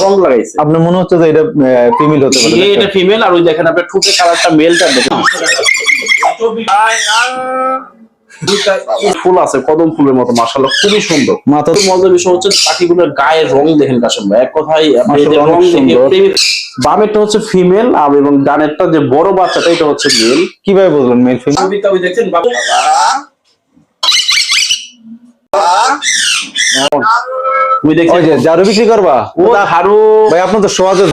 রং লাগাইছে। আপনার মনে হচ্ছে যে এটা ফিমেল হতে পারে? এটা ফিমেল। আর ওই দেখেন আপনার ঠোঁটের কালারটা মেলটা দেখেন, ফুল আছে কদম ফুলের মতো, মাশাআল্লাহ খুবই সুন্দর। মাথা মজার বিষয় হচ্ছে পাখিগুলোর গায়ের রং দেখেন কাশেম ভাই, এক কথায় রং দেখে। বামেরটা হচ্ছে ফিমেল আর এবং ডানেরটা যে বড় বাচ্চাটা এটা হচ্ছে মেল। কিভাবে বুঝলেন মেল ফিমেল? ওই দেখছেন বাবা, ওই দেখছেন জারু বিক্রি করবা? ও হারু ভাই আপনার তো সহজে।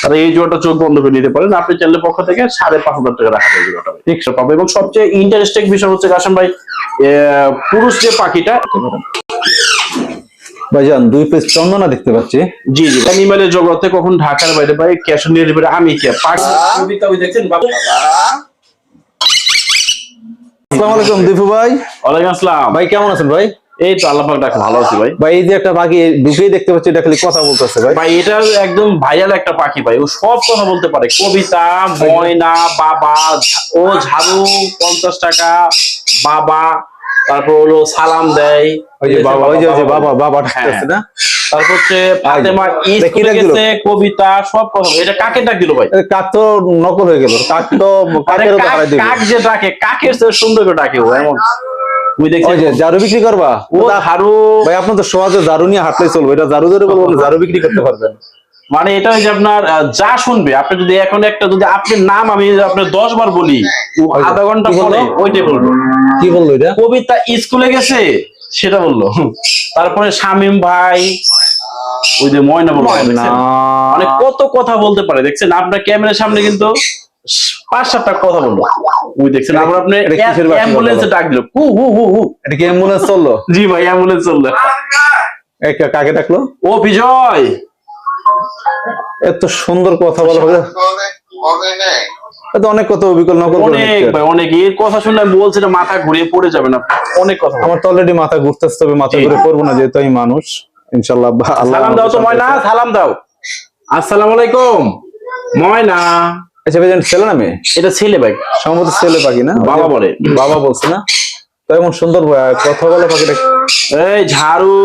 আর এই জোড়াটা চোখ বন্ধ করে নিতে পারেন আপনি, চ্যানেলের পক্ষ থেকে 5,500 টাকা রাখা যায় জোড়াটা এক্সট্রা পাবে। এবং সবচেয়ে ইন্টারেস্টিং বিষয় হচ্ছে কাশেম ভাই, পুরুষ যে পাখিটা, ভাইজান 2 পিস চন্দনা দেখতে পাচ্ছি। জি জি, অ্যানিমালের জগতে কখন ঢাকার বাইরে ভাই ক্যাশ অন ডেলিভারি আমি কে পাখি কবিতা ওই দেখছেন বাবা। আসসালামু আলাইকুম দীপু ভাই। ওয়ালাইকুম আসসালাম ভাই কেমন আছেন ভাই? এই তো আল্লাহ পাক ডাকে ভালো আছি ভাই। ভাই এই যে একটা পাখি ঢুকেই দেখতে পাচ্ছি, এটা খালি কথা বলতেছে ভাই। ভাই এটা একদম ভাইরাল একটা পাখি ভাই, ও সব কথা বলতে পারে। কবিতা, ময়না, বাবা, ও ঝাড়ু 50 টাকা, বাবা, তারপর হলো সালাম দেয়, ওই যে বাবা, ওই যে বাবা বাবা ডাকতেছে না? তারপর হচ্ছে ফাতেমা স্কুলে গেছে, কবিতা, সব কথা। এটা কাকে ডাক দিল ভাই? কাক তো নকল হয়ে গেল, কাক তো কাকের তো হারাই দিল। কাক যে ডাকে, কাকের চেয়ে সুন্দর করে ডাকে ও এমন। ওই দেখছেন জারু বিক্রি করবা? ও হারু ভাই আপনার তো সহজে জারু নিয়ে হাঁটলেই চলবে, এটা জারু ধরে বলবো জারু বিক্রি করতে পারবেন। মানে এটা ওই যে আপনার যা শুনবে আপনি, যদি এখন একটা যদি আপনার নাম আমি আপনার 10 বার বলি, আধা ঘন্টা পরে ওইটাই বলবো। কি বললো এটা? কবিতা স্কুলে গেছে সেটা বললো। তারপরে শামীম ভাই, ওই যে ময়না বললো, মানে কত কথা বলতে পারে দেখছেন। আপনার ক্যামেরার সামনে কিন্তু 5-7টা কথা বললো। ওই দেখছেন আবার আপনি অ্যাম্বুলেন্সে ডাক দিল, হু হু হু হু। এটা কি অ্যাম্বুলেন্স চললো? জি ভাই অ্যাম্বুলেন্স চললো। কাকে ডাকলো? ও বিজয়, এত সুন্দর কথা বলা হবে, অনেক কথা অবিকল নকল করে অনেক ভাই অনেক। এর কথা শুনলে আমি বলছি না, মাথা ঘুরিয়ে পড়ে যাবে না, অনেক কথা। আমার তো অলরেডি মাথা ঘুরতেছে, তবে মাথা ঘুরে পড়বো না, যেহেতু আমি মানুষ। ইনশাআল্লাহ সালাম দাও তো ময়না, সালাম দাও। আসসালামু আলাইকুম ময়না। আচ্ছা ভাই, ছেলে না মেয়ে? এটা ছেলে ভাই, সম্ভবত ছেলে পাখি না? বাবা বলে, বাবা বলছে না? তো এমন সুন্দর কথা বলা পাখিটা, এই ঝাড়ু,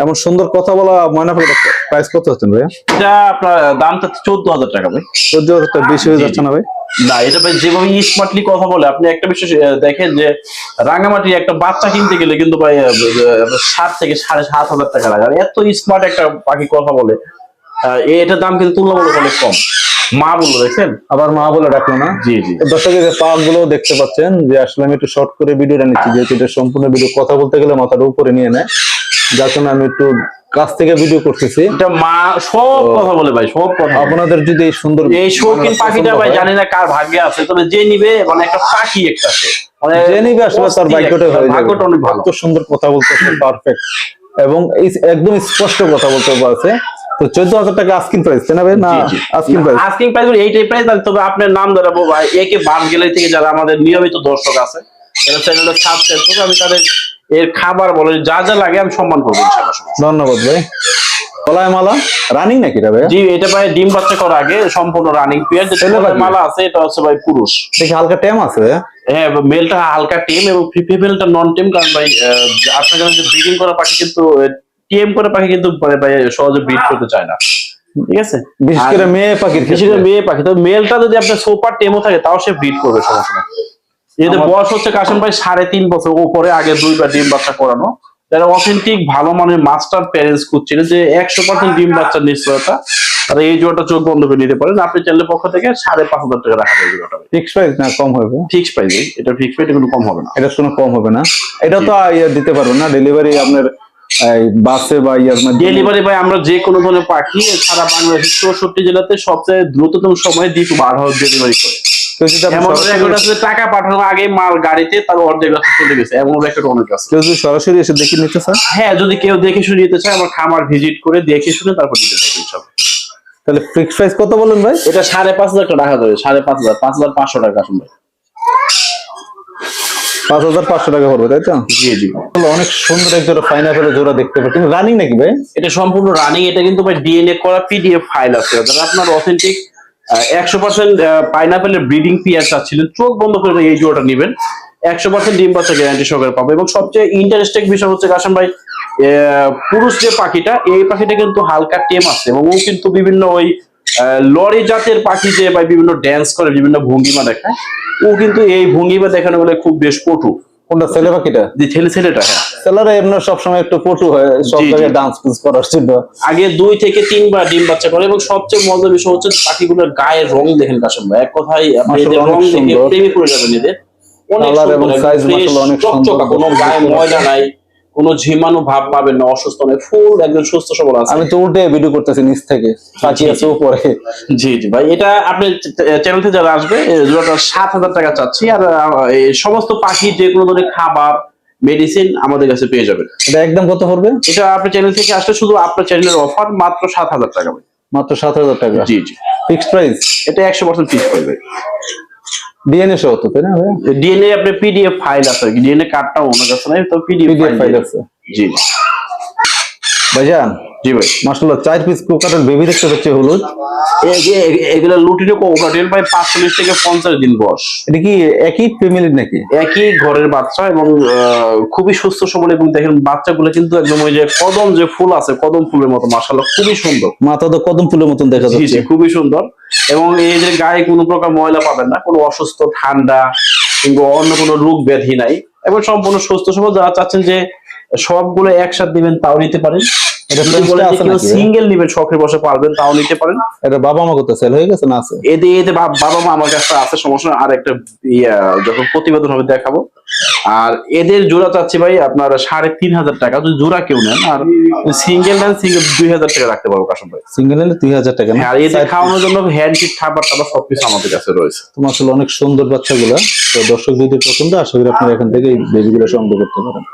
এমন সুন্দর কথা বলা ময়না পাখিটা প্রাইস কত হচ্ছে ভাই? এটা আপনার দামটা 14,000 টাকা ভাই। 14,000 টাকা বেশি হয়ে যাচ্ছে না ভাই? না, এটা ভাই যেভাবে স্মার্টলি কথা বলে, আপনি একটা বিষয় দেখেন যে রাঙামাটি একটা বাচ্চা কিনতে গেলে কিন্তু ভাই 7 থেকে 7,500 টাকা লাগে। আর এত স্মার্ট একটা পাখি কথা বলে, এটার দাম কিন্তু তুলনামূলক অনেক কম। মা বললো দেখছেন, আবার মা বলে ডাকলো না? জি জি। দর্শক যে পাক গুলো দেখতে পাচ্ছেন, যে আসলে আমি একটু শর্ট করে ভিডিওটা নিচ্ছি, যেহেতু এটা সম্পূর্ণ ভিডিও কথা বলতে গেলে মাথাটা উপরে নিয়ে নেয়, যার জন্য আমি একটু কাছ থেকে ভিডিও করতেছি। এটা মা সব কথা বলে ভাই, সব কথা। আপনাদের যদি এই সুন্দর এই শৌখিন পাখিটা ভাই জানি না কার ভাগ্যে আছে, তবে যে নিবে মানে একটা পাখি একটা আছে, মানে যে নিবে আসলে তার ভাগ্যটা হয়ে যাবে। ভাগ্যটা অনেক ভালো। এত সুন্দর কথা বলতেছে, পারফেক্ট, এবং একদম স্পষ্ট কথা বলতে পারছে। তো 14,000 টাকা আস্কিং প্রাইস, তাই না ভাই? না আস্কিং প্রাইস, আস্কিং প্রাইস এইটাই প্রাইস। তবে আপনার নাম ধরাবো ভাই, একে বাম গেলে থেকে যারা আমাদের নিয়মিত দর্শক আছে, এরা চ্যানেলটা সাবস্ক্রাইব করবে, আমি তাদের এর খাবার বলে যা যা লাগে আমি সম্মান করবো ইনশাআল্লাহ। ধন্যবাদ ভাই। গলায় মালা রানিং নাকি এটা ভাই? জি, এটা ভাই ডিম বাচ্চা করার আগে সম্পূর্ণ রানিং পেয়ার। যে মালা আছে এটা হচ্ছে ভাই পুরুষ। দেখি হালকা টেম আছে। হ্যাঁ, মেলটা হালকা টেম এবং ফিমেলটা নন টেম। কারণ ভাই আপনার কাছে যে ব্রিডিং করা পাখি কিন্তু টিএম করে পাখি কিন্তু ভাই সহজে ব্রিড করতে চায় না, ঠিক আছে? বিশেষ করে মেয়ে পাখির, বিশেষ করে মেয়ে পাখি। তবে মেলটা যদি আপনার সুপার টেমও থাকে তাও সে ব্রিড করবে, সমস্যা নেই। এদের বয়স হচ্ছে কাশেম ভাই 3.5 বছর উপরে। আগে 2বার ডিম বাচ্চা করানো, যারা অথেন্টিক ভালো মানের মাস্টার প্যারেন্টস খুঁজছিল, যে 100% ডিম বাচ্চার নিশ্চয়তা, আর এই জোড়াটা চোখ বন্ধ করে নিতে পারেন আপনি চ্যানেলের পক্ষ থেকে। 5,500 টাকা রাখা যায় জোড়াটা। ফিক্স প্রাইস না কম হবে? ফিক্স প্রাইস, এটা ফিক্স প্রাইস, কোনো কম হবে না। এটা কোনো কম হবে না? এটা তো দিতে পারবেন না ডেলিভারি আপনার বাসে বা ইয়ার মাধ্যমে? ডেলিভারি ভাই আমরা যে কোনো ধরনের পাখি সারা বাংলাদেশের 64 জেলাতে সবচেয়ে দ্রুততম সময়ে দ্বিতীয়বার ডেলিভারি করে। টাকা পাঠানোর আগে মাল গাড়িতে তার অর্ধেক রাস্তা চলে গেছে, এমন রেকর্ড অনেক আছে। কেউ যদি সরাসরি এসে দেখে নিতে চায়? হ্যাঁ, যদি কেউ দেখে শুনে নিতে চায়, আমার খামার ভিজিট করে দেখে শুনে তারপর নিতে চাই সব। তাহলে ফিক্স প্রাইস কত বলেন ভাই? এটা 5,500 টাকা রাখা যাবে। 5,500, 5,500 টাকা শুনবে। 5,500 টাকা পড়বে, তাই তো? জি জি। অনেক সুন্দর একটা পাইনাপেল জোড়া দেখতে পাচ্ছি। রানিং নাকি ভাই? এটা সম্পূর্ণ রানিং। এটা কিন্তু ভাই ডিএনএ করা পিডিএফ ফাইল আছে। যারা আপনার অথেন্টিক 100% পাইনাপেলের ব্রিডিং পেয়ার চাচ্ছিলেন, চোখ বন্ধ করে এই জোড়াটা নেবেন। 100% ডিম বাচ্চা গ্যারান্টি সহকারে পাবে। এবং সবচেয়ে ইন্টারেস্টিং বিষয় হচ্ছে কাশেম ভাই, পুরুষ যে পাখিটা, এই পাখিটা কিন্তু হালকা টেম আছে এবং ও কিন্তু বিভিন্ন ওই লরি জাতের পাখি যে বা বিভিন্ন ড্যান্স করে, বিভিন্ন ভঙ্গিমা দেখায়, ও কিন্তু এই ভঙ্গিমা দেখানো বলে খুব বেশ পটু। কোনটা ছেলে পাখিটা? যে ছেলেটা, হ্যাঁ। ছেলেরা এমনি সবসময় একটু পটু হয়, সব জি, জি। জায়গায় ডান্স করার জন্য। আগে 2 থেকে 3 বার ডিম বাচ্চা করে এবং সবচেয়ে মজার বিষয় হচ্ছে পাখিগুলোর গায়ের রং দেখেন কাশেম ভাই, এক কথায় আপনি এদের মাশাআল্লাহ, রং অনেক দেখে সুন্দর। প্রেমে পড়ে যাবেন এদের। অনেক কালার সুন্দর, এবং একদম সাইজ fresh, মাশাআল্লাহ অনেক সুন্দর। চকচকা, কোনো গায়ে ময়লা নাই, কোনো ঝিমানো ভাব পাবেন না, অসুস্থ নয়, ফুল একদম সুস্থ সবল আছে। আমি তো উল্টে ভিডিও করতেছি নিচ থেকে, পাখি আছে উপরে। জি জি ভাই, এটা আপনি চ্যানেল থেকে যারা আসবে জোড়াটা 7,000 টাকা চাচ্ছি। আর এই সমস্ত পাখি যে কোনো ধরনের খাবার, মেডিসিন আমাদের কাছে পেয়ে যাবেন। এটা একদম কত পড়বে? এটা আপনার চ্যানেল থেকে আসলে শুধু আপনার চ্যানেলের অফার মাত্র 7,000 টাকা ভাই। মাত্র 7,000 টাকা? জি জি, ফিক্সড প্রাইস? এটা 100% ফিক্স করবে। ডিএনএ সহ তো, তাই না ভাই? ডিএনএ আপনার পিডিএফ ফাইল আছে, ডিএনএ কার্ডটা ওনার কাছে নাই, তো পিডিএফ ফাইল আছে। জি ভাইজান, জি ভাই, মাশাআল্লাহ 4 পিস কোকাটেল বেবি দেখতে পাচ্ছি হলুদ। এই যে এগুলা লুটিনো কোকাটেল ভাই 45 থেকে 50 দিন বয়স। এটা কি একই ফ্যামিলির নাকি? একই ঘরের বাচ্চা এবং খুবই সুস্থ সবল, এবং দেখেন বাচ্চাগুলো কিন্তু একদম ওই যে কদম যে ফুল আছে, কদম ফুলের মতো, মাশাআল্লাহ খুবই সুন্দর। মাথা তো কদম ফুলের মতন দেখা জি জি, যাচ্ছে। খুবই সুন্দর। এবং এই যে গায়ে কোনো প্রকার ময়লা পাবেন না, কোনো অসুস্থ, ঠান্ডা কিংবা অন্য কোনো রোগ ব্যাধি নাই, এবং সম্পূর্ণ সুস্থ সবল। যারা চাচ্ছেন যে সবগুলো একসাথে দিবেন তাও নিতে পারেন, এটা ফ্রেন্ডসটা আছে নাকি? সিঙ্গেল নিবেন, শখের বসে পারবেন তাও নিতে পারেন। এটা বাবা মা কত সেল হয়ে গেছে না আছে? এতে এতে বাবা মা আমার কাছে আছে, সমস্যা না। আর একটা যখন প্রতিবেদন হবে দেখাবো। আর এদের জোড়া চাচ্ছি ভাই আপনার 3,500 টাকা যদি জোড়া কেউ নেন, আর সিঙ্গেল নেন সিঙ্গেল 2,000 টাকা রাখতে পারবো কাশেম ভাই। সিঙ্গেল নিলে 2,000 টাকা না? আর এদের খাওয়ানোর জন্য হ্যান্ড ফিড, খাবার টাবার সবকিছু আমাদের কাছে রয়েছে। তোমার আসলে অনেক সুন্দর বাচ্চাগুলো। তো দর্শক যদি পছন্দ, আশা করি আপনারা এখান থেকে এই বেবিগুলো সংগ্রহ করতে পারেন।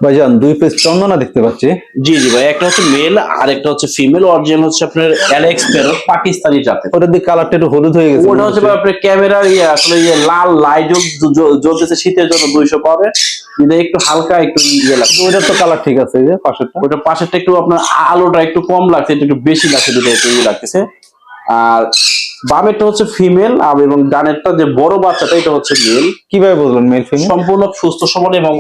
ভাইজান 2 পিস চন্দনা দেখতে পাচ্ছি। জি জি ভাই, একটা হচ্ছে মেল আর একটা হচ্ছে ফিমেল। অরিজিনাল হচ্ছে আপনার অ্যালেক্স প্যারট, পাকিস্তানি জাতের। ওটার দিকে কালারটা একটু হলুদ হয়ে গেছে। ওটা হচ্ছে ভাই আপনার ক্যামেরার আসলে লাল লাইট জ্বলতেছে শীতের জন্য 200 পাবে, কিন্তু একটু হালকা একটু লাগছে। ওটার তো কালার ঠিক আছে, এই যে পাশেরটা। ওটা পাশেরটা একটু আপনার আলোটা একটু কম লাগছে, এটা একটু বেশি লাগছে, দুটো একটু লাগতেছে। আর বামেরটা হচ্ছে ফিমেল, এবং ডানেরটা যে বড় বাচ্চাটা এটা হচ্ছে মেল। কিভাবে বুঝলেন মেল ফিমেল? সম্পূর্ণ সুস্থ সবল এবং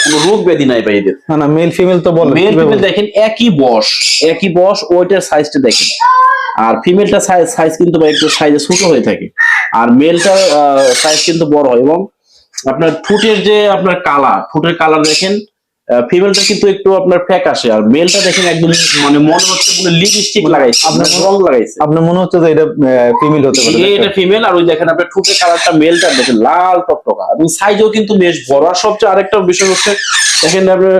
কোনো রোগ ব্যাধি নাই ভাই এদের। না না, মেল ফিমেল তো বলেন। মেল ফিমেল দেখেন একই বয়স, ওইটার সাইজটা দেখেন। আর ফিমেলটা সাইজ কিন্তু ভাই একটু সাইজে ছোট হয়ে থাকে, আর মেলটার সাইজ কিন্তু বড় হয়। এবং আপনার ঠোঁটের যে আপনার ঠোঁটের কালার দেখেন, ফিমেলটা কিন্তু একটু আপনার ফ্যাকাশে, আর মেলটা দেখেন একদম মানে মনে হচ্ছে কোনো লিপস্টিক লাগাইছে, আপনার রং লাগাইছে। আপনার মনে হচ্ছে যে এটা ফিমেল হতে পারে? এটা ফিমেল। আর ওই দেখেন আপনার ঠোঁটের কালারটা, মেলটা দেখেন লাল টকটকা, এবং সাইজও কিন্তু বেশ বড়। আর সবচেয়ে আরেকটা বিষয় হচ্ছে দেখেন আপনার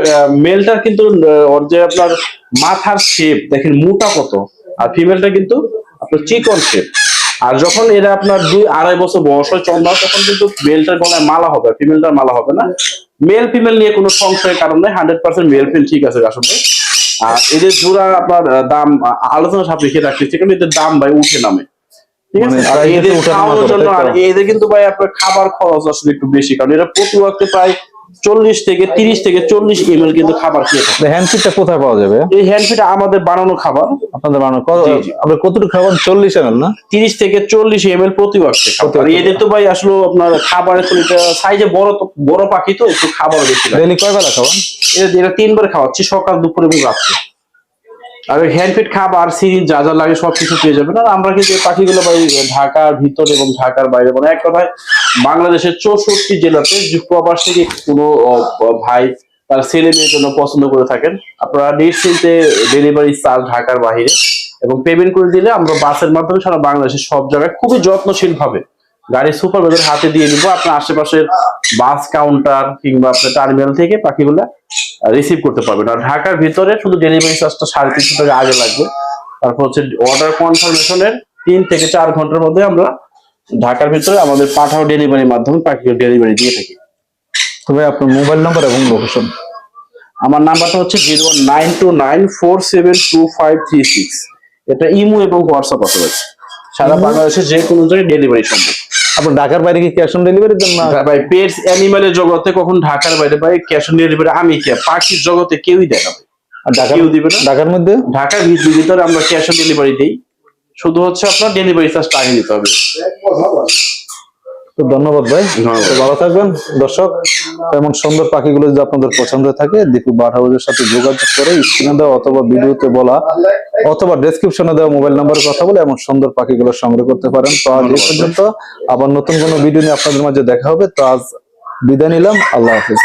মেলটার কিন্তু ওর যে আপনার মাথার শেপ দেখেন মোটা কত, আর ফিমেলটা কিন্তু আপনার চিকন শেপ। আর যখন এরা আপনার 2-2.5 বছর বয়স হয় চন্দা, তখন কিন্তু মেলটার গলায় মালা হবে, ফিমেলটার মালা হবে না। মেল ফিমেল নিয়ে কোনো সংশয়ের কারণ নেই, 100% মেল ফিমেল ঠিক আছে আসলে। আর এদের জোড়া আপনার দাম আলোচনা সাপেক্ষে রাখতেছি, কারণ এদের দাম ভাই উঠে নামে, ঠিক আছে। আর এদের খাওয়ানোর জন্য, আর এদের কিন্তু ভাই আপনার খাবার খরচ আসলে একটু বেশি, কারণ এরা প্রতি ওয়াক্তে প্রায় 30 থেকে 40 ml কিন্তু খাবার খেয়ে থাকে। হ্যান্ডফিটটা কোথায় পাওয়া যাবে? এই হ্যান্ডফিড আমাদের বানানো খাবার। আপনাদের বানানো জি, জি। আপনার কতটুকু খাবার? 40 ml না? 30 থেকে 40 ml প্রতি ওয়াক্তে খাবার। আর এদের তো ভাই আসলে আপনার খাবারের তো এটা সাইজে বড় পাখি, তো একটু খাবার বেশি লাগে। ডেইলি কয় বেলা খাওয়ান? এরা 3 বার খাওয়াচ্ছি, সকাল, দুপুর এবং রাত্রে। আর ওই হ্যান্ডফিড খাবার, সিরিঞ্জ যা যা লাগে সবকিছু পেয়ে যাবেন। আর আমরা কিন্তু এই পাখিগুলো ভাই ঢাকার ভিতরে এবং ঢাকার বাইরে, মানে এক কথায় বাংলাদেশের 64 জেলাতে যে প্রবাস থেকে কোনো ভাই তার ছেলে মেয়ের জন্য পছন্দ করে থাকেন, আপনারা নিশ্চিন্তে ডেলিভারি চার্জ ঢাকার বাইরে এবং পেমেন্ট করে দিলে আমরা বাসের মাধ্যমে সারা বাংলাদেশের সব জায়গায় খুবই যত্নশীল ভাবে গাড়ি সুপারভাইজার হাতে দিয়ে দিব। আপনার আশেপাশের বাস কাউন্টার কিংবা আপনার টার্মিনাল থেকে পাখিগুলা রিসিভ করতে পারবেন। আর ঢাকার ভিতরে শুধু ডেলিভারি চার্জটা 350 টাকা আগে লাগবে। তারপর হচ্ছে অর্ডার কনফার্মেশনের 3 থেকে 4 ঘন্টার মধ্যে আমরা ঢাকার ভিতরে আমাদের পাঠাও ডেলিভারির মাধ্যমে পাখির ডেলিভারি দিয়ে থাকি। তবে আপনার মোবাইল নাম্বার এবং লোকেশন? আমার নাম্বারটা হচ্ছে 01947242536। এটা ইমো এবং হোয়াটসঅ্যাপ আছে, সারা বাংলাদেশে যে কোনো জায়গায় ডেলিভারি সম্ভব। আপনার ঢাকার বাইরে কি ক্যাশ অন ডেলিভারির জন্য? ভাই পেটস অ্যানিমালের জগতে কখন ঢাকার বাইরে ভাই ক্যাশ অন ডেলিভারি আমি কে, পাখির জগতে কেউই দেখাবে, আর কেউ দিবে না। ঢাকার মধ্যে, ঢাকার ভিতরে আমরা ক্যাশ অন ডেলিভারি দিই, শুধু হচ্ছে আপনার ডেলিভারি চার্জটা আগে নিতে হবে। তো ধন্যবাদ ভাই, ধন্যবাদ। তো ভালো থাকবেন দর্শক। এমন সুন্দর পাখিগুলো যদি আপনাদের পছন্দ থাকে দীপু বার্ড হাউসের সাথে যোগাযোগ করে স্ক্রিনে দেওয়া অথবা ভিডিওতে বলা অথবা ডেসক্রিপশনে দেওয়া মোবাইল নাম্বারে কথা বলে এমন সুন্দর পাখিগুলো সংগ্রহ করতে পারেন। তো আজ এই পর্যন্ত, আবার নতুন কোনো ভিডিও নিয়ে আপনাদের মাঝে দেখা হবে। তো আজ বিদায় নিলাম, আল্লাহ হাফিজ।